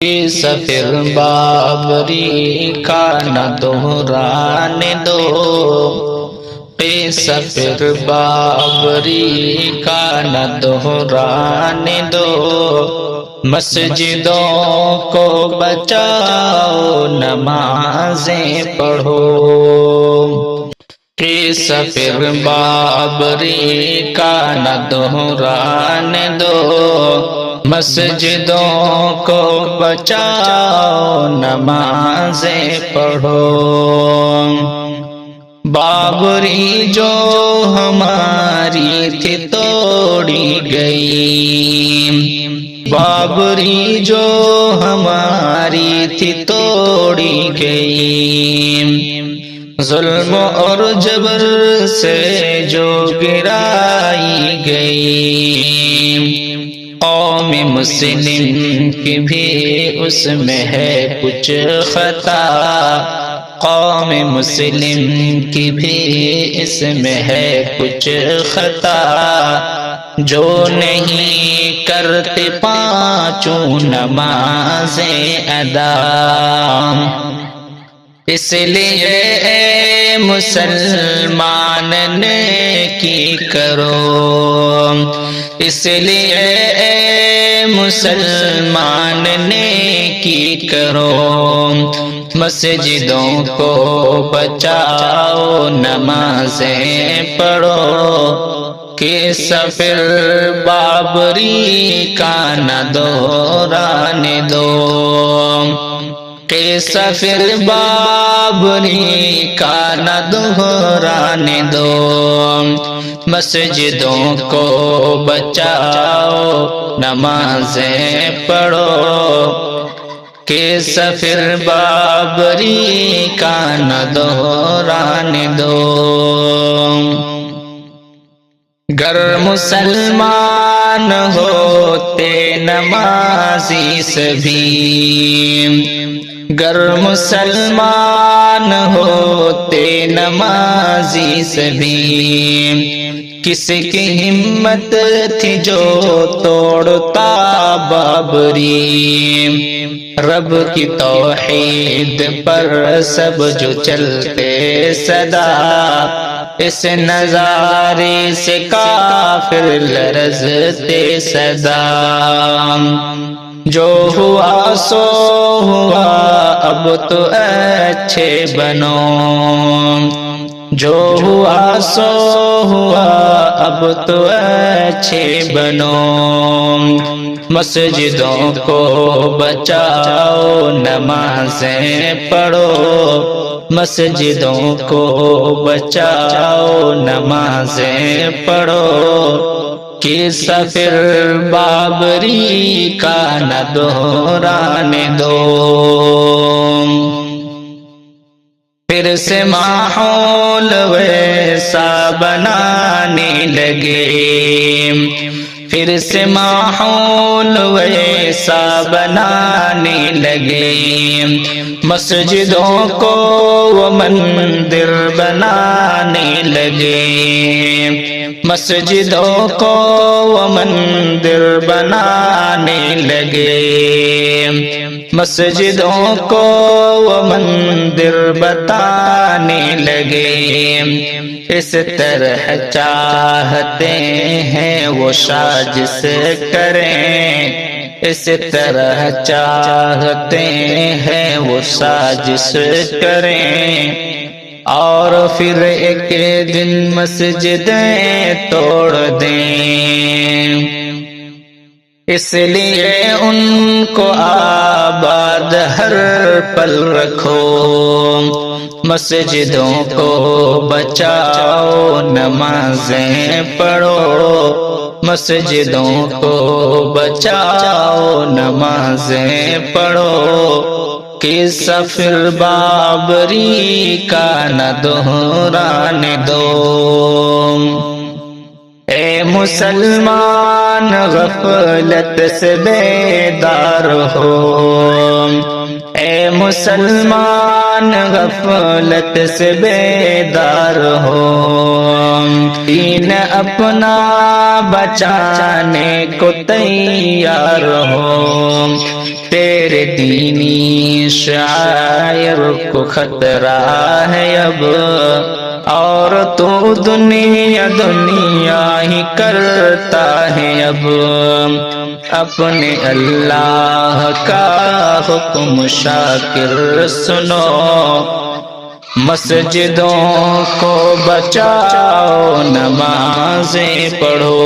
سفر بابری کا نہ دہرانے دو، سفر بابری کا نہ دہرانے دو، مسجدوں کو بچاؤ نمازیں پڑھو، سفر بابری کا نہ دہرانے دو، مسجدوں کو بچاؤ نمازیں پڑھو، بابری جو ہماری تھی توڑی گئی، بابری جو ہماری تھی توڑی گئی، ظلم اور جبر سے جو گرائی گئی، قوم مسلم کی بھی اس میں ہے کچھ خطا، قوم مسلم کی بھی اس میں ہے کچھ خطا، جو نہیں کرتے پانچوں نمازیں ادا، اس لیے اے مسلمان نیکی کرو، اس لیے اے مسلمان نیکی کرو، مسجدوں کو بچاؤ نمازیں پڑھو، کہ سفر بابری کا نہ دہرانے دو، کہ سفر بابری کا نہ دہرانے دو، مسجدوں کو بچاؤ نمازیں پڑھو، کہ سفر بابری کا نہ دہرانے دو، گر مسلمان ہوتے نمازی سبھی، گر مسلمان ہوتے نمازی سبھی، کس کی ہمت تھی جو توڑتا بابری، رب کی توحید پر سب جو چلتے صدا، اس نظارے سے کافر لرزتے صدا، جو ہوا سو ہوا اب تو اچھے بنو، جو ہوا سو ہوا اب تو اچھے بنو، مسجدوں کو بچاؤ نمازیں پڑھو، مسجدوں کو بچاؤ نمازیں پڑھو، کہ سفر بابری کا نہ دہرانے دو، پھر سے ماحول ویسا بنانے لگے، پھر سے ماحول ویسا بنانے لگے، مسجدوں کو وہ مندر بنانے لگے، مسجدوں کو وہ مندر بنانے لگے، مسجدوں کو وہ مندر بتانے لگے، اس طرح چاہتے ہیں وہ سازش کریں، اس طرح چاہتے ہیں وہ سازش کریں، اور پھر ایک دن مسجدیں توڑ دیں، اس لیے ان کو آباد ہر پل رکھو، مسجدوں کو بچاؤ نمازیں پڑھو، مسجدوں کو بچاؤ نمازیں پڑھو، کہ سفر بابری کا نہ دہرانے دو، اے مسلمان غفلت سے بیدار ہو، اے مسلمان غفلت سے بیدار ہو، دین اپنا بچانے کو تیار ہو، تیرے دینی شاعر کو خطرہ ہے اب، اور تو دنیا دنیا ہی کرتا ہے اب، اپنے اللہ کا حکم شاکر سنو، مسجدوں کو بچاؤ نمازیں پڑھو۔